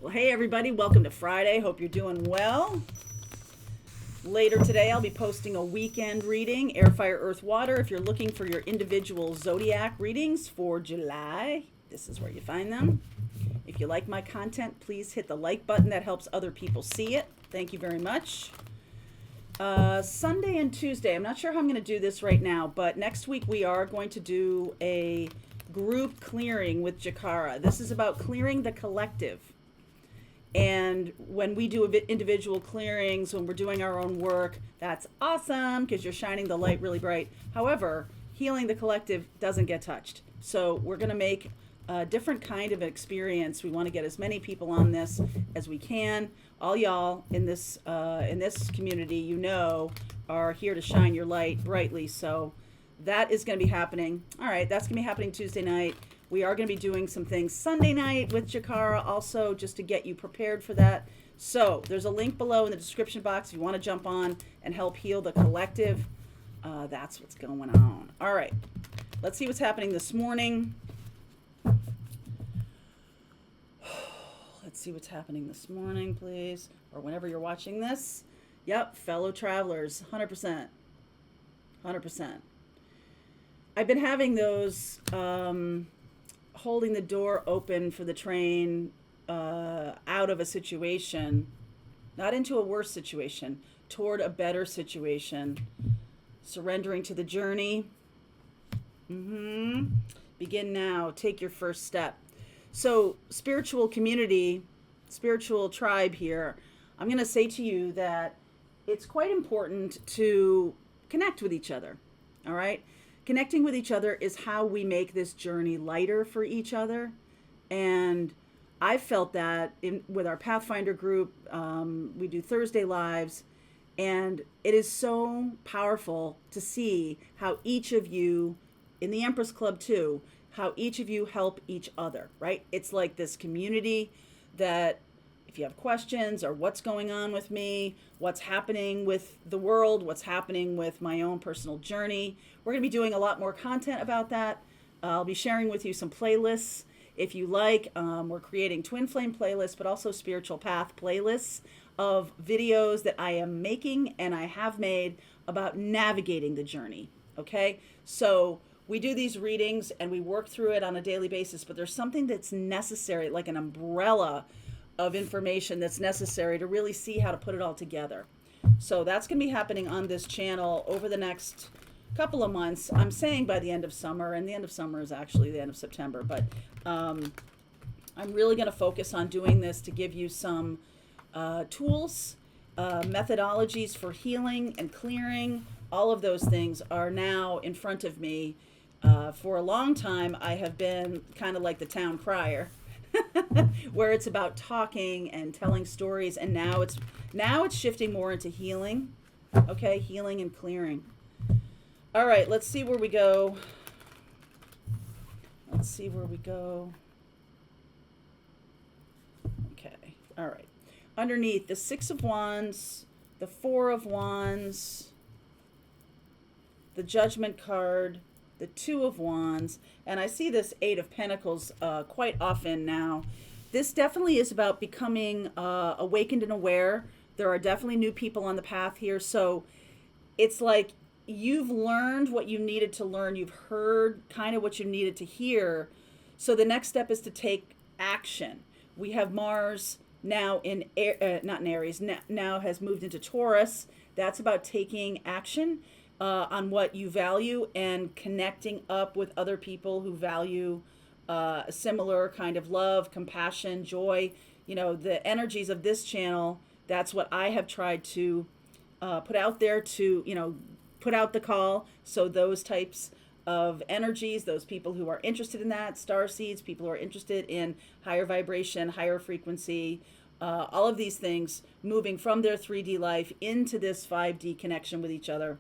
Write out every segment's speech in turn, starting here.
Well, hey everybody, welcome to Friday. Hope you're doing well. Later today, I'll be posting a weekend reading, Air, Fire, Earth, Water. If you're looking for your individual zodiac readings for July, this is where you find them. If you like my content, please hit the like button. That helps other people see it. Thank you very much. Sunday and Tuesday, I'm not sure how I'm going to do this right now, but next week we are going to do a group clearing with Jakara. This is about clearing the collective. And when we do individual clearings, when we're doing our own work, that's awesome because you're shining the light really bright. However, healing the collective doesn't get touched. So we're going to make a different kind of experience. We want to get as many people on this as we can. All y'all in this community, you know, are here to shine your light brightly. So that is going to be happening. All right, that's going to be happening Tuesday night. We are going to be doing some things Sunday night with Jakara also, just to get you prepared for that. So there's a link below in the description box if you want to jump on and help heal the collective. That's what's going on. All right, let's see what's happening this morning. Let's see what's happening this morning, please, or whenever you're watching this. Yep, fellow travelers, 100%. 100%. I've been having those holding the door open for the train out of a situation, not into a worse situation, toward a better situation, surrendering to the journey. Begin now. Take your first step. So spiritual community, spiritual tribe here, I'm going to say to you that it's quite important to connect with each other. All right. Connecting with each other is how we make this journey lighter for each other. And I felt that with our Pathfinder group. We do Thursday lives, and it is so powerful to see how each of you, in the Empress Club too, how each of you help each other, right? It's like this community that if you have questions or what's going on with me, what's happening with the world, what's happening with my own personal journey, we're going to be doing a lot more content about that. I'll be sharing with you some playlists if you like. We're creating Twin Flame playlists, but also Spiritual Path playlists of videos that I am making and I have made about navigating the journey. Okay, so we do these readings and we work through it on a daily basis, but there's something that's necessary, like an umbrella of information that's necessary to really see how to put it all together. So that's going to be happening on this channel over the next couple of months. I'm saying by the end of summer, and the end of summer is actually the end of September, but I'm really going to focus on doing this to give you some tools, methodologies for healing and clearing. All of those things are now in front of me. For a long time, I have been kind of like the town crier, where it's about talking and telling stories, and now it's shifting more into healing. Okay, healing and clearing. All right, let's see where we go. Okay, all right. Underneath the Six of Wands, the Four of Wands, the Judgment card, the Two of Wands, and I see this Eight of Pentacles quite often now. This definitely is about becoming awakened and aware. There are definitely new people on the path here, so it's like you've learned what you needed to learn. You've heard kind of what you needed to hear. So the next step is to take action. We have Mars now in not in Aries, now has moved into Taurus. That's about taking action on what you value and connecting up with other people who value a similar kind of love, compassion, joy. You know, the energies of this channel, that's what I have tried to put out there to, you know, put out the call. So those types of energies, those people who are interested in that, starseeds, people who are interested in higher vibration, higher frequency, all of these things moving from their 3D life into this 5D connection with each other.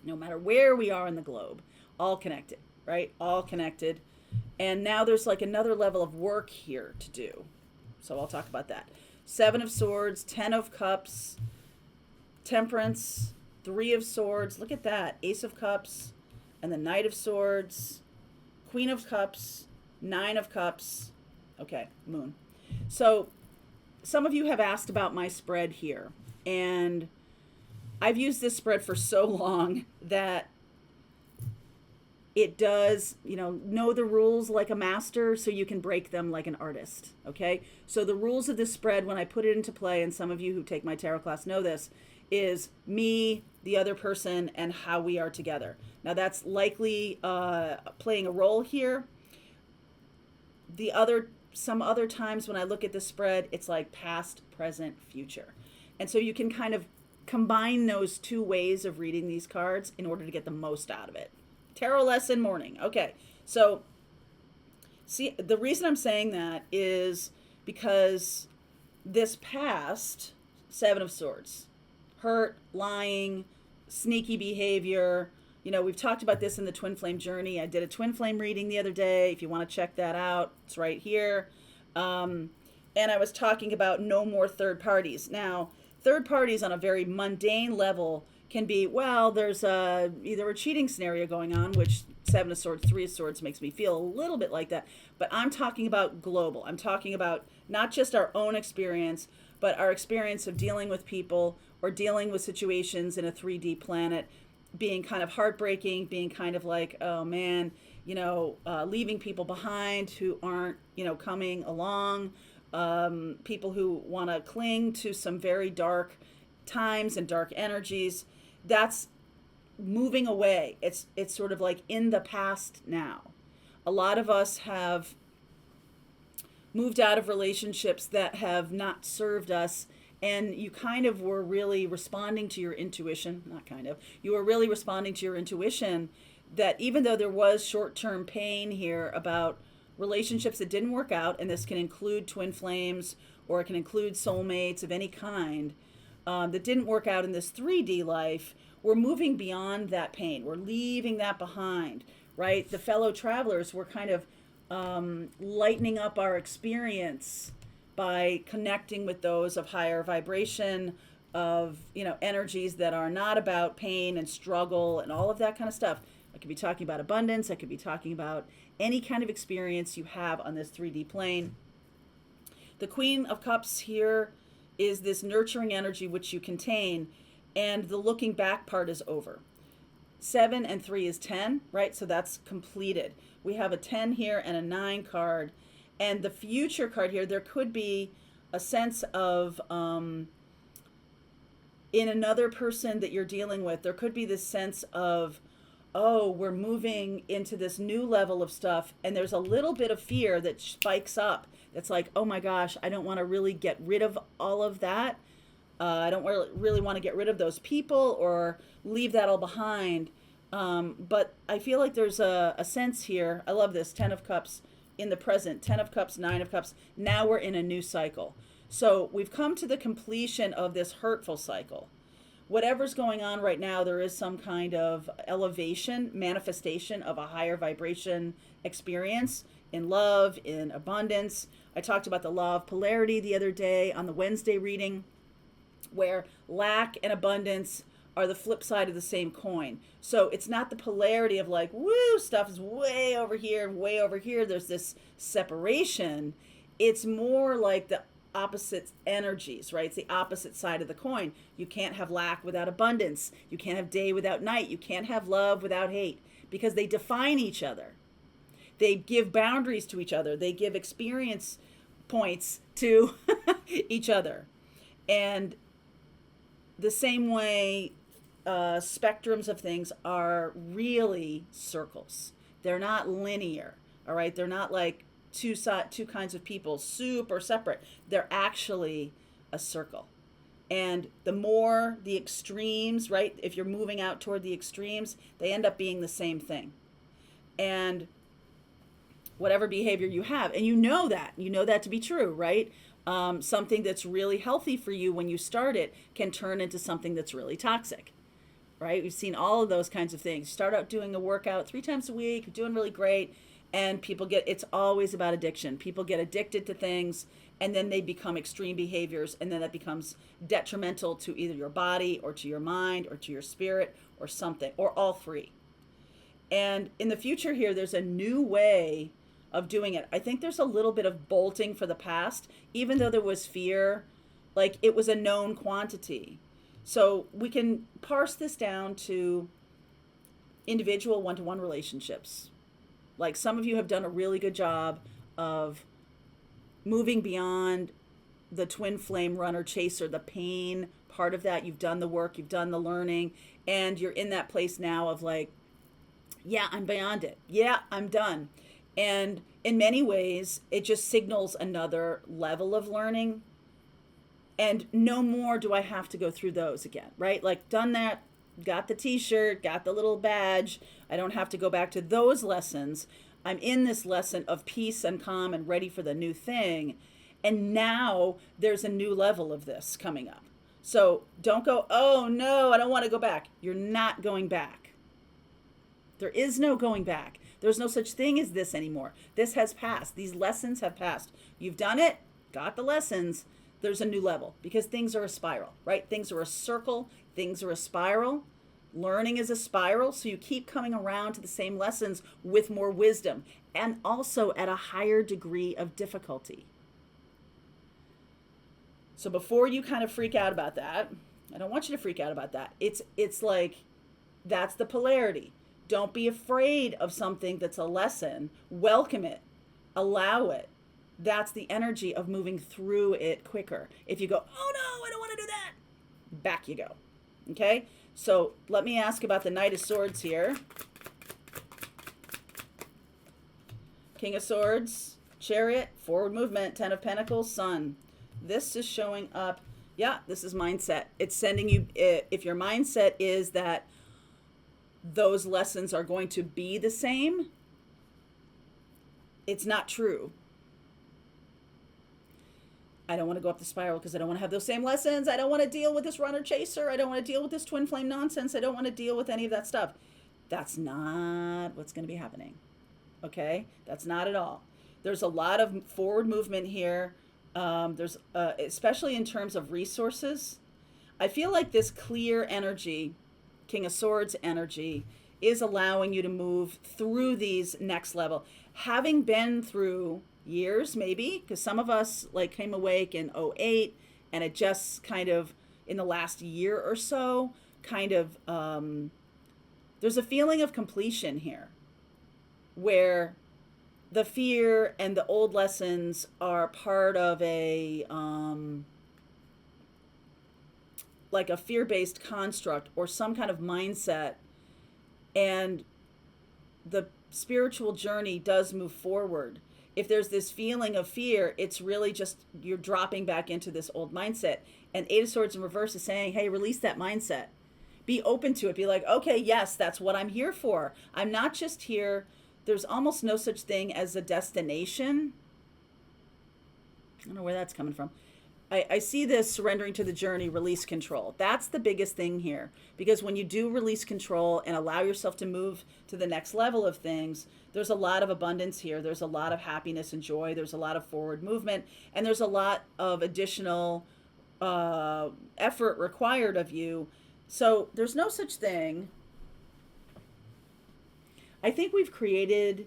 No matter where we are in the globe, all connected, right? All connected. And now there's like another level of work here to do. So I'll talk about that. Seven of Swords, 10 of Cups, Temperance, Three of Swords. Look at that. Ace of Cups and the Knight of Swords, Queen of Cups, Nine of Cups. Okay, Moon. So some of you have asked about my spread here, and I've used this spread for so long that it does, know the rules like a master so you can break them like an artist, okay? So the rules of this spread, when I put it into play, and some of you who take my tarot class know this, is me, the other person, and how we are together. Now that's likely playing a role here. Some other times when I look at the spread, it's like past, present, future. And so you can kind of combine those two ways of reading these cards in order to get the most out of it. Tarot lesson morning. Okay, so see, the reason I'm saying that is because this past Seven of Swords, hurt, lying, sneaky behavior, we've talked about this in the Twin Flame Journey. I did a Twin Flame reading the other day. If you want to check that out, it's right here. And I was talking about no more third parties. Now, third parties on a very mundane level can be, well, there's either a cheating scenario going on, which Seven of Swords, Three of Swords makes me feel a little bit like that. But I'm talking about global. I'm talking about not just our own experience, but our experience of dealing with people or dealing with situations in a 3D planet being kind of heartbreaking, being kind of like, oh man, leaving people behind who aren't, coming along, people who want to cling to some very dark times and dark energies. That's moving away. It's sort of like in the past now. A lot of us have moved out of relationships that have not served us, and you kind of were really responding to your intuition, you were really responding to your intuition that even though there was short-term pain here about relationships that didn't work out, and this can include twin flames or it can include soulmates of any kind, that didn't work out in this 3D life, we're moving beyond that pain. We're leaving that behind, right? The fellow travelers were kind of lightening up our experience by connecting with those of higher vibration, of energies that are not about pain and struggle and all of that kind of stuff. I could be talking about abundance. I could be talking about any kind of experience you have on this 3D plane. The Queen of Cups here is this nurturing energy which you contain, and the looking back part is over. 7 and 3 is 10, right? So that's completed. We have a 10 here and a 9 card. And the future card here, there could be a sense of, in another person that you're dealing with, there could be this sense of, oh, we're moving into this new level of stuff. And there's a little bit of fear that spikes up. It's like, oh my gosh, I don't want to really get rid of all of that. I don't really want to get rid of those people or leave that all behind. But I feel like there's a sense here. I love this, 10 of Cups in the present, 10 of Cups, 9 of Cups. Now we're in a new cycle. So we've come to the completion of this hurtful cycle. Whatever's going on right now, there is some kind of elevation, manifestation of a higher vibration experience in love, in abundance. I talked about the law of polarity the other day on the Wednesday reading, where lack and abundance are the flip side of the same coin. So it's not the polarity of like, woo, stuff is way over here and way over here. There's this separation. It's more like the opposite energies, right? It's the opposite side of the coin. You can't have lack without abundance. You can't have day without night. You can't have love without hate, because they define each other. They give boundaries to each other. They give experience points to each other. And the same way spectrums of things are really circles. They're not linear, all right? They're not like two kinds of people, super separate. They're actually a circle. And the more the extremes, right? If you're moving out toward the extremes, they end up being the same thing. And whatever behavior you have, and you know that to be true, right? Something that's really healthy for you when you start it can turn into something that's really toxic, right? We've seen all of those kinds of things. You start out doing a workout 3 times a week, you're doing really great, and it's always about addiction. People get addicted to things, and then they become extreme behaviors, and then that becomes detrimental to either your body or to your mind or to your spirit or something, or all three. And in the future here, there's a new way of doing it. I think there's a little bit of bolting for the past, even though there was fear, like it was a known quantity. So we can parse this down to individual one-to-one relationships. Like some of you have done a really good job of moving beyond the twin flame runner chaser, the pain part of that. You've done the work, you've done the learning, and you're in that place now of like, yeah, I'm beyond it. Yeah, I'm done. And in many ways, it just signals another level of learning. And no more do I have to go through those again, right? Like done that, got the t-shirt, got the little badge. I don't have to go back to those lessons. I'm in this lesson of peace and calm and ready for the new thing. And now there's a new level of this coming up. So don't go, oh no, I don't want to go back. You're not going back. There is no going back. There's no such thing as this anymore. This has passed. These lessons have passed. You've done it, got the lessons. There's a new level because things are a spiral, right? Things are a circle. Things are a spiral. Learning is a spiral. So you keep coming around to the same lessons with more wisdom and also at a higher degree of difficulty. So before you kind of freak out about that, I don't want you to freak out about that. It's like, that's the polarity. Don't be afraid of something that's a lesson. Welcome it. Allow it. That's the energy of moving through it quicker. If you go, oh no, I don't want to do that, back you go. Okay? So let me ask about the Knight of Swords here. King of Swords, Chariot, forward movement, Ten of Pentacles, Sun. This is showing up. Yeah, this is mindset. It's sending you, if your mindset is that those lessons are going to be the same, it's not true. I don't want to go up the spiral because I don't want to have those same lessons. I don't want to deal with this runner chaser. I don't want to deal with this twin flame nonsense. I don't want to deal with any of that stuff. That's not what's going to be happening. Okay? That's not at all. There's a lot of forward movement here. There's especially in terms of resources. I feel like this clear energy, King of Swords energy, is allowing you to move through these next level. Having been through years, maybe, because some of us like came awake in 2008 and it just kind of in the last year or so kind of there's a feeling of completion here where the fear and the old lessons are part of a like a fear-based construct or some kind of mindset, and the spiritual journey does move forward. If there's this feeling of fear, it's really just you're dropping back into this old mindset. And Eight of Swords in reverse is saying, hey, release that mindset. Be open to it. Be like, okay, yes, that's what I'm here for. I'm not just here. There's almost no such thing as a destination. I don't know where that's coming from. I see this surrendering to the journey, release control. That's the biggest thing here. Because when you do release control and allow yourself to move to the next level of things, there's a lot of abundance here. There's a lot of happiness and joy. There's a lot of forward movement. And there's a lot of additional effort required of you. So there's no such thing. I think we've created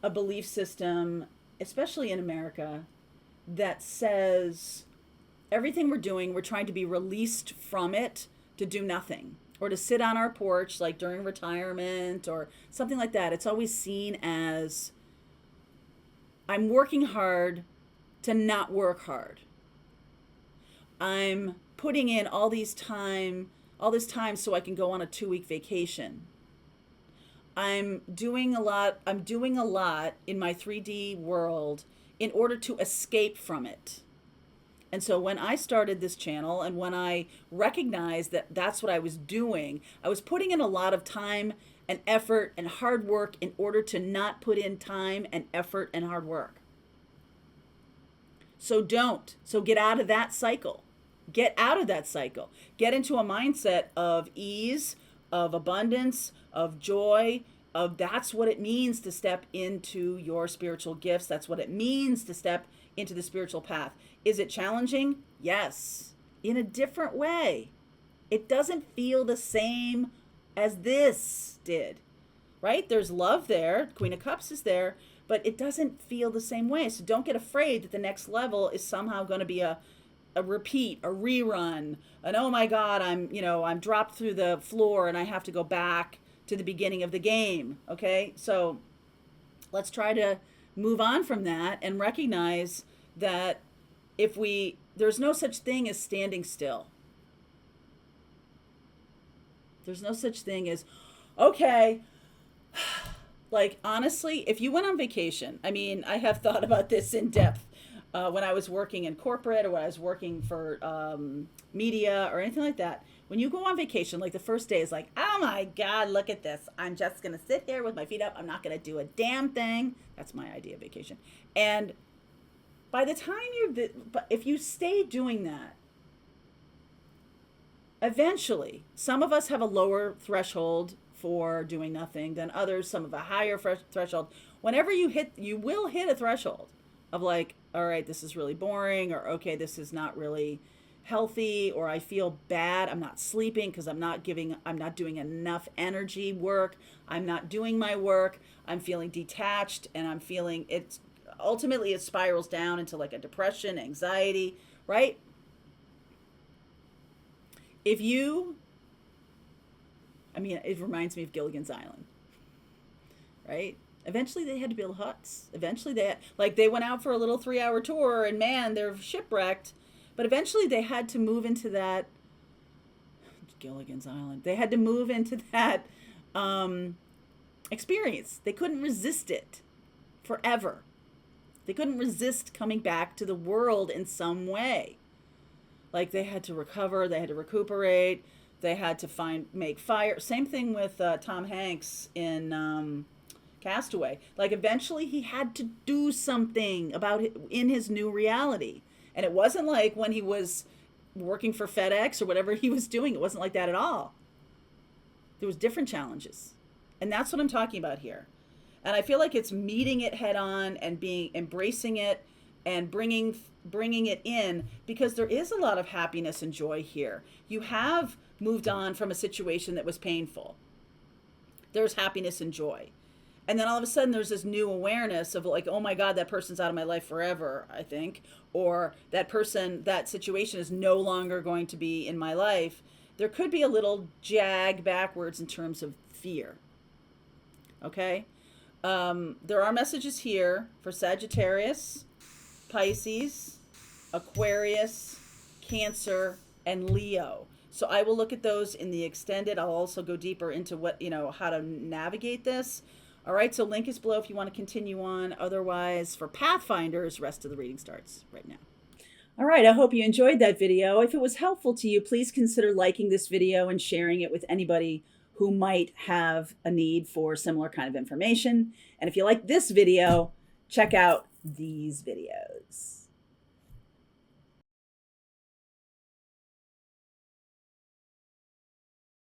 a belief system, especially in America, that says everything we're doing, we're trying to be released from it to do nothing or to sit on our porch like during retirement or something like that. It's always seen as I'm working hard to not work hard. I'm putting in all this time so I can go on a 2-week vacation. I'm doing a lot in my 3D world in order to escape from it. And so when I started this channel and when I recognized that that's what I was doing, I was putting in a lot of time and effort and hard work in order to not put in time and effort and hard work. So get out of that cycle. Get out of that cycle. Get into a mindset of ease, of abundance, of joy, of that's what it means to step into your spiritual gifts. That's what it means to step into the spiritual path. Is it challenging? Yes, in a different way. It doesn't feel the same as this did, right? There's love there. Queen of Cups is there, but it doesn't feel the same way. So don't get afraid that the next level is somehow going to be a repeat, a rerun, an oh my God, I'm dropped through the floor and I have to go back to the beginning of the game. Okay, so let's try to move on from that and recognize that there's no such thing as standing still. There's no such thing as, okay, like honestly, if you went on vacation, I mean, I have thought about this in depth when I was working in corporate or when I was working for media or anything like that. When you go on vacation, like the first day is like, oh my God, look at this. I'm just going to sit here with my feet up. I'm not going to do a damn thing. That's my idea of vacation. And by the time if you stay doing that, eventually, some of us have a lower threshold for doing nothing than others, some of a higher threshold. Whenever you will hit a threshold of like, all right, this is really boring, or okay, this is not really healthy, or I feel bad, I'm not sleeping because I'm not doing enough energy work, I'm not doing my work, I'm feeling detached, and I'm feeling ultimately it spirals down into like a depression, anxiety, right? It reminds me of Gilligan's Island, right? Eventually they had to build huts. Eventually they went out for a little 3-hour tour and man, they're shipwrecked. But eventually they had to move into that Gilligan's Island. They had to move into that experience. They couldn't resist it forever. They couldn't resist coming back to the world in some way. Like they had to recover, they had to recuperate, they had to make fire. Same thing with Tom Hanks in Castaway. Like eventually he had to do something about it in his new reality. And it wasn't like when he was working for FedEx or whatever he was doing. It wasn't like that at all. There was different challenges. And that's what I'm talking about here. And I feel like it's meeting it head on and embracing it and bringing it in, because there is a lot of happiness and joy here. You have moved on from a situation that was painful. There's happiness and joy. And then all of a sudden there's this new awareness of like, oh my God, that person's out of my life forever, I think. Or that situation is no longer going to be in my life. There could be a little jag backwards in terms of fear. Okay? There are messages here for Sagittarius, Pisces, Aquarius, Cancer, and Leo. So I will look at those in the extended. I'll also go deeper into how to navigate this. All right, so link is below if you want to continue on. Otherwise, for Pathfinders, rest of the reading starts right now. All right, I hope you enjoyed that video. If it was helpful to you, please consider liking this video and sharing it with anybody who might have a need for similar kind of information. And if you like this video, check out these videos.